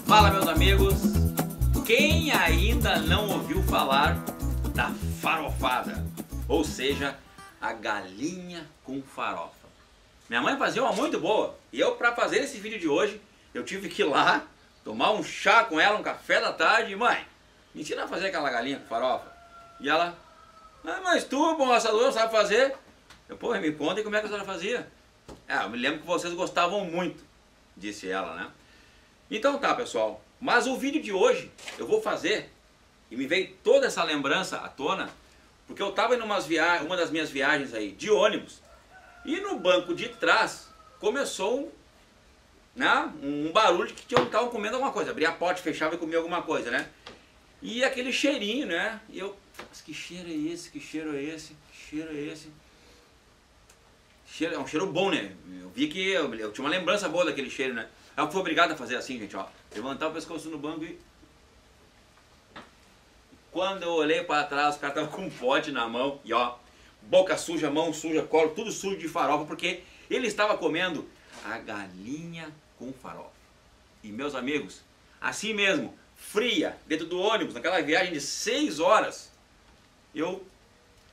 Fala, meus amigos! Quem ainda não ouviu falar da farofada, ou seja, a galinha com farofa? Minha mãe fazia uma muito boa e eu, para fazer esse vídeo de hoje, eu tive que ir lá tomar um chá com ela, um café da tarde. Mãe, me ensina a fazer aquela galinha com farofa. E ela, mas tu, bom assador, sabe fazer? Eu, pô, me conta como é que a senhora fazia. Eu me lembro que vocês gostavam muito, disse ela, né? Então tá, pessoal, mas o vídeo de hoje eu vou fazer, e me veio toda essa lembrança à tona, porque eu estava em uma das minhas viagens aí, de ônibus, e no banco de trás começou um barulho de que estavam comendo alguma coisa, abria a porta, fechava e comia alguma coisa, né? E aquele cheirinho, né? E eu, mas que cheiro é esse, que cheiro é esse, que cheiro é esse? É um cheiro bom, né? Eu vi que eu tinha uma lembrança boa daquele cheiro, né? Eu fui obrigado a fazer assim, gente, ó. Levantar o pescoço no banco e... Quando eu olhei para trás, o cara tava com um pote na mão e ó, boca suja, mão suja, colo, tudo sujo de farofa, porque ele estava comendo a galinha com farofa. E meus amigos, assim mesmo, fria, dentro do ônibus, naquela viagem de 6 horas, eu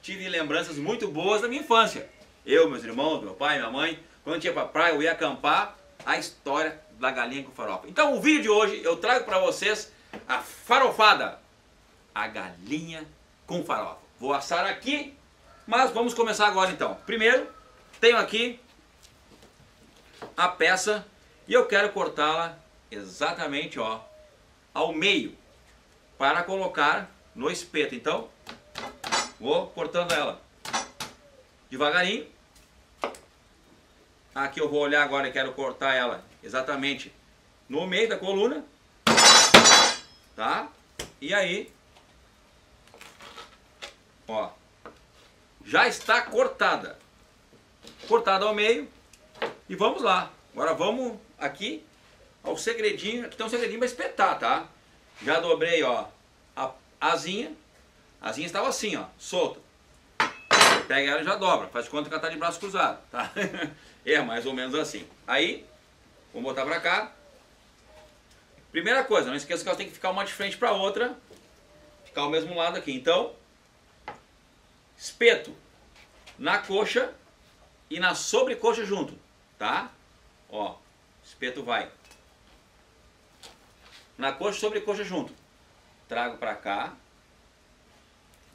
tive lembranças muito boas da minha infância. Eu, meus irmãos, meu pai, minha mãe, quando eu ia pra praia, eu ia acampar, a história da galinha com farofa. Então o vídeo de hoje eu trago para vocês a farofada, a galinha com farofa. Vou assar aqui, mas vamos começar agora então. Primeiro, tenho aqui a peça e eu quero cortá-la exatamente, ó, ao meio, para colocar no espeto. Então, vou cortando ela devagarinho. Aqui eu vou olhar agora e quero cortar ela exatamente no meio da coluna, tá? E aí, ó, já está cortada, cortada ao meio. E vamos lá. Agora vamos aqui ao segredinho. Aqui tem um segredinho para espetar, tá? Já dobrei, ó, a asinha. A asinha estava assim, ó, solta. Pega ela e já dobra. Faz de conta que ela está de braço cruzado, tá? É mais ou menos assim. Aí, vamos botar pra cá. Primeira coisa, não esqueça que elas têm que ficar uma de frente pra outra. Ficar ao mesmo lado aqui. Então, espeto na coxa e na sobrecoxa junto, tá? Ó, espeto vai na coxa e sobrecoxa junto. Trago pra cá.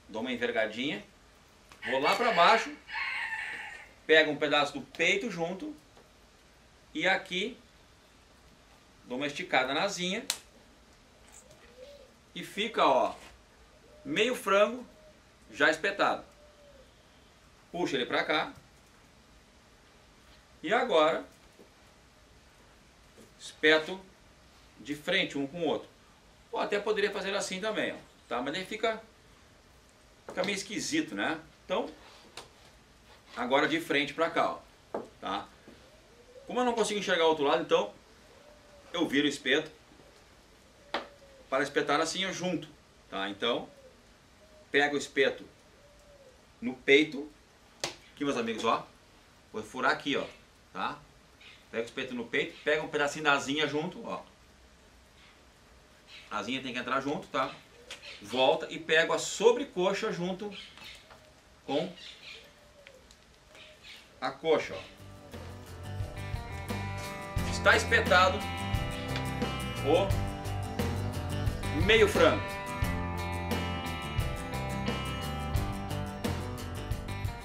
Dou uma envergadinha. Vou lá pra baixo. Pego um pedaço do peito junto e aqui dou uma esticada na asinha e fica, ó, meio frango já espetado. Puxa ele pra cá e agora espeto de frente um com o outro. Ou até poderia fazer assim também, ó, tá? Mas daí fica meio esquisito, né? Então, agora de frente pra cá, ó, tá? Como eu não consigo enxergar o outro lado, então eu viro o espeto para espetar assim, ó, junto, tá? Então, pego o espeto no peito, aqui, meus amigos, ó, vou furar aqui, ó, tá? Pego o espeto no peito, pego um pedacinho da asinha junto, ó, a asinha tem que entrar junto, tá? Volta e pego a sobrecoxa junto com a coxa, ó. Está espetado o meio frango.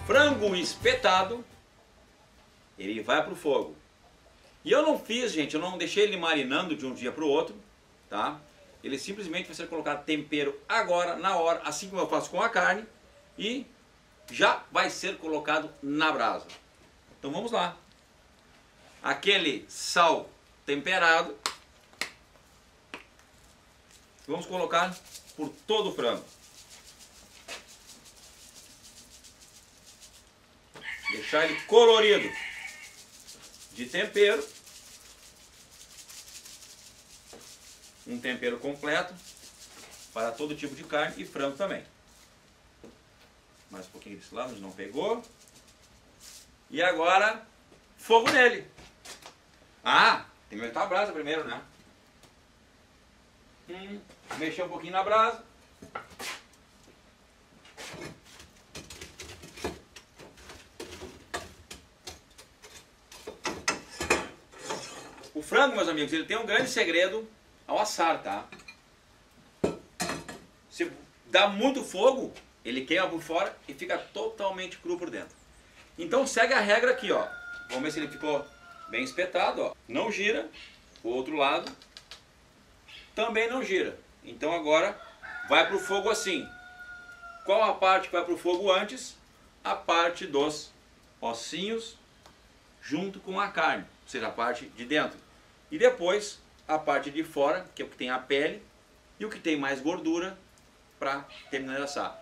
Frango espetado, ele vai para o fogo. E eu não fiz, gente, eu não deixei ele marinando de um dia para o outro, tá? Ele simplesmente vai ser colocado tempero agora, na hora, assim como eu faço com a carne, e já vai ser colocado na brasa. Então vamos lá. Aquele sal temperado. Vamos colocar por todo o frango. Deixar ele colorido de tempero. Um tempero completo para todo tipo de carne e frango também. Mais um pouquinho desse lado, não pegou. E agora, fogo nele. Ah, tem que aumentar a brasa primeiro, né? Mexer um pouquinho na brasa. O frango, meus amigos, ele tem um grande segredo ao assar, tá? Se dá muito fogo, ele queima por fora e fica totalmente cru por dentro. Então segue a regra aqui, ó. Vamos ver se ele ficou bem espetado, ó. Não gira. O outro lado também não gira. Então agora vai para o fogo assim. Qual a parte que vai para o fogo antes? A parte dos ossinhos junto com a carne, ou seja, a parte de dentro. E depois a parte de fora, que é o que tem a pele e o que tem mais gordura, para terminar de assar.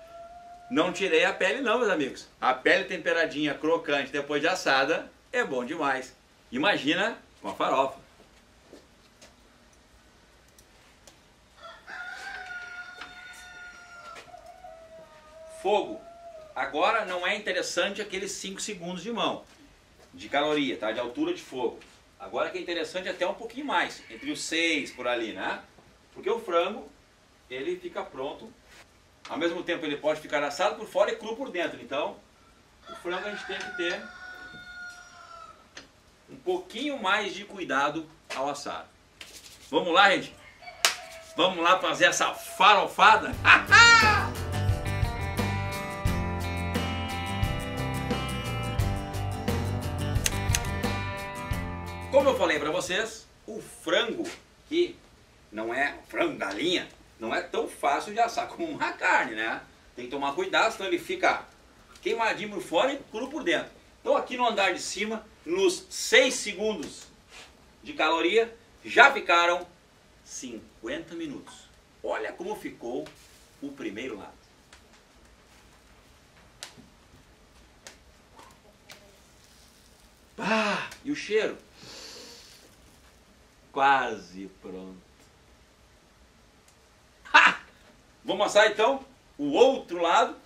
Não tirei a pele não, meus amigos. A pele temperadinha, crocante, depois de assada, é bom demais. Imagina com a farofa. Fogo. Agora não é interessante aqueles 5 segundos de mão, de caloria, tá? De altura de fogo. Agora que é interessante até um pouquinho mais, entre os 6 por ali, né? Porque o frango, ele fica pronto. Ao mesmo tempo ele pode ficar assado por fora e cru por dentro. Então, o frango a gente tem que ter um pouquinho mais de cuidado ao assar. Vamos lá, gente? Vamos lá fazer essa farofada? Como eu falei para vocês, o frango, que não é frango, galinha, não é tão fácil de assar como uma carne, né? Tem que tomar cuidado, senão ele fica queimadinho por fora e cru por dentro. Então aqui no andar de cima, nos 6 segundos de caloria, já ficaram 50 minutos. Olha como ficou o primeiro lado. Ah, e o cheiro? Quase pronto. Ha! Vamos assar então o outro lado.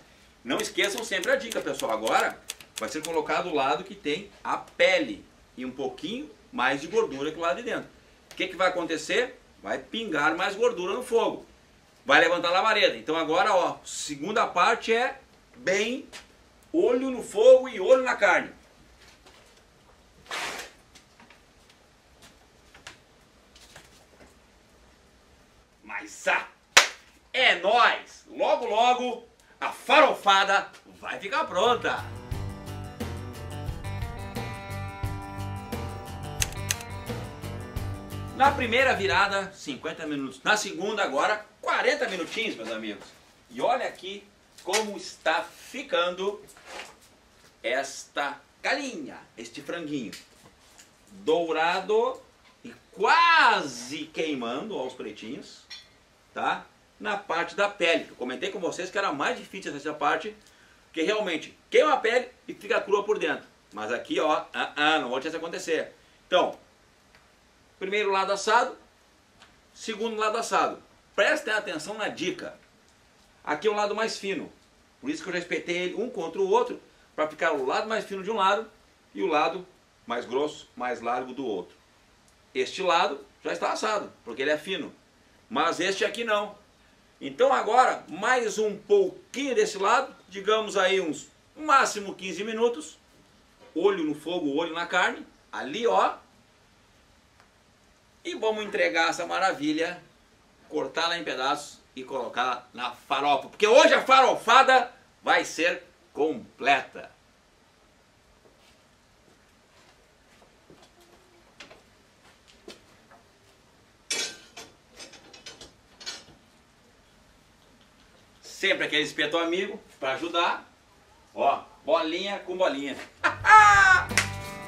Não esqueçam sempre a dica, pessoal. Agora vai ser colocado o lado que tem a pele e um pouquinho mais de gordura que o lado de dentro. O que vai acontecer? Vai pingar mais gordura no fogo. Vai levantar a labareda. Então agora, ó, segunda parte é bem olho no fogo e olho na carne. Mas é nóis! Logo, logo a farofada vai ficar pronta! Na primeira virada, 50 minutos. Na segunda, agora, 40 minutinhos, meus amigos. E olha aqui como está ficando esta galinha, este franguinho. Dourado e quase queimando aos pretinhos, tá? Na parte da pele. Eu comentei com vocês que era mais difícil essa parte, porque realmente queima a pele e fica crua por dentro. Mas aqui, ó, não vou deixar isso acontecer. Então, primeiro lado assado, segundo lado assado. Prestem atenção na dica. Aqui é o lado mais fino. Por isso que eu já espetei ele um contra o outro, para ficar o lado mais fino de um lado e o lado mais grosso, mais largo do outro. Este lado já está assado, porque ele é fino. Mas este aqui não. Então agora, mais um pouquinho desse lado, digamos aí uns máximo 15 minutos. Olho no fogo, olho na carne. Ali, ó. E vamos entregar essa maravilha, cortá-la em pedaços e colocá-la na farofa. Porque hoje a farofada vai ser completa. Sempre aquele espeto amigo para ajudar. Ó, bolinha com bolinha.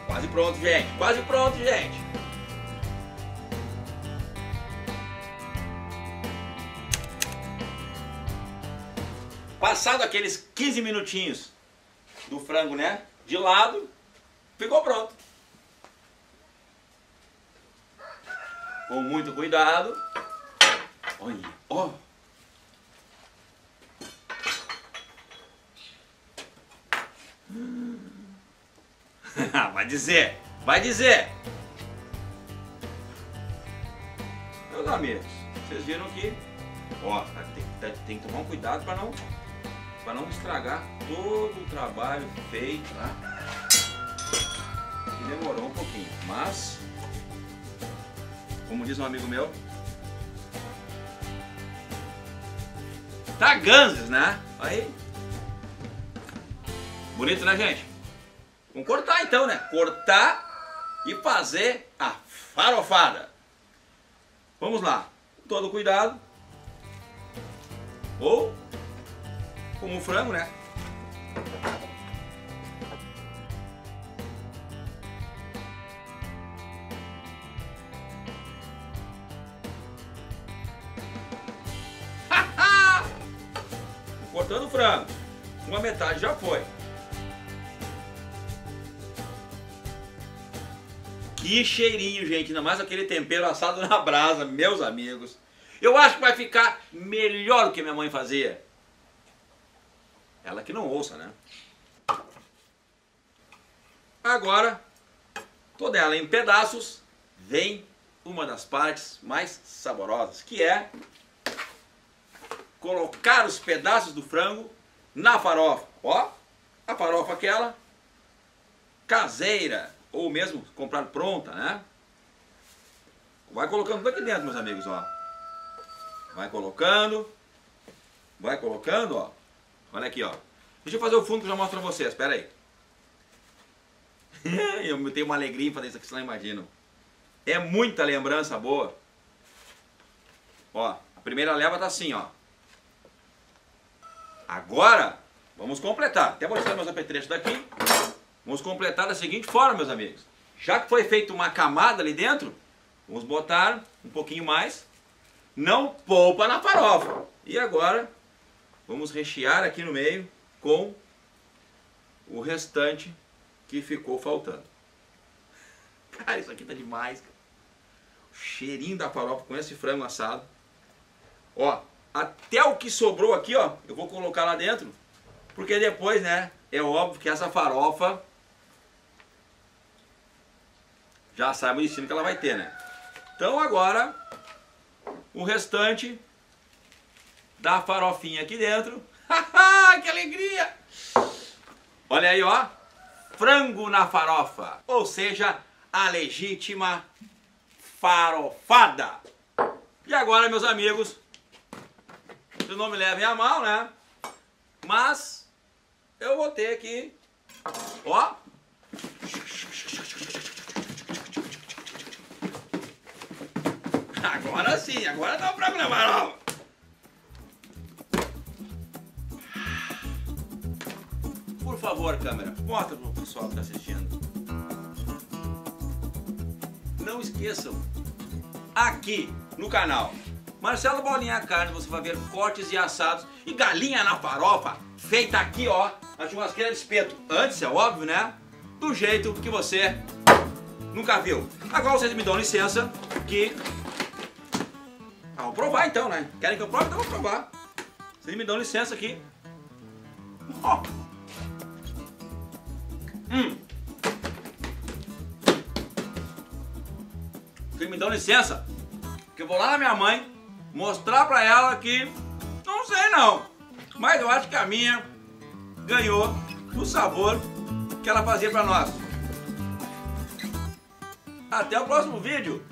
Quase pronto, gente. Quase pronto, gente. Passado aqueles 15 minutinhos do frango, né? De lado, ficou pronto. Com muito cuidado. Olha, ó. Vai dizer, vai dizer. Meus amigos, vocês viram que, ó, tem que tomar um cuidado para não estragar todo o trabalho feito, tá? Que demorou um pouquinho, mas, como diz um amigo meu, tá ganzes, né? Aí, bonito, né, gente? Vamos cortar então, né? Cortar e fazer a farofada. Vamos lá. Todo cuidado. Ou, como o frango, né? Cortando o frango. Uma metade já foi. Que cheirinho, gente. Ainda mais aquele tempero assado na brasa, meus amigos. Eu acho que vai ficar melhor do que minha mãe fazia. Ela que não ouça, né? Agora, toda ela em pedaços, vem uma das partes mais saborosas, que é colocar os pedaços do frango na farofa. Ó, a farofa aquela caseira, ou mesmo comprar pronta, né? Vai colocando tudo aqui dentro, meus amigos, ó. Vai colocando, ó. Olha aqui, ó. Deixa eu fazer o fundo que eu já mostro pra vocês, espera aí. Eu tenho uma alegria em fazer isso aqui, vocês não imaginam. É muita lembrança boa. Ó, a primeira leva tá assim, ó. Agora, vamos completar. Até vou tirar meus apetrechos daqui. Vamos completar da seguinte forma, meus amigos. Já que foi feita uma camada ali dentro, vamos botar um pouquinho mais. Não poupa na farofa. E agora, vamos rechear aqui no meio com o restante que ficou faltando. Cara, isso aqui tá demais. O cheirinho da farofa com esse frango assado. Ó, até o que sobrou aqui, ó, eu vou colocar lá dentro. Porque depois, né, é óbvio que essa farofa já sabe o destino que ela vai ter, né? Então agora, o restante da farofinha aqui dentro. Que alegria! Olha aí, ó. Frango na farofa. Ou seja, a legítima farofada. E agora, meus amigos, vocês não me levem a mal, né? Mas eu vou ter que, ó, agora sim, agora dá pra gravar, ó. Por favor, câmera, mostra pro pessoal que tá assistindo. Não esqueçam, aqui no canal Marcelo Bolinha Carne, você vai ver cortes e assados e galinha na farofa, feita aqui, ó, na churrasqueira de espeto. Antes, é óbvio, né? Do jeito que você nunca viu. Agora vocês me dão licença que... vou provar então, né? Querem que eu prove? Então eu vou provar. Vocês me dão licença aqui. Oh. Vocês me dão licença que eu vou lá na minha mãe mostrar pra ela que, não sei não, mas eu acho que a minha ganhou o sabor que ela fazia pra nós. Até o próximo vídeo.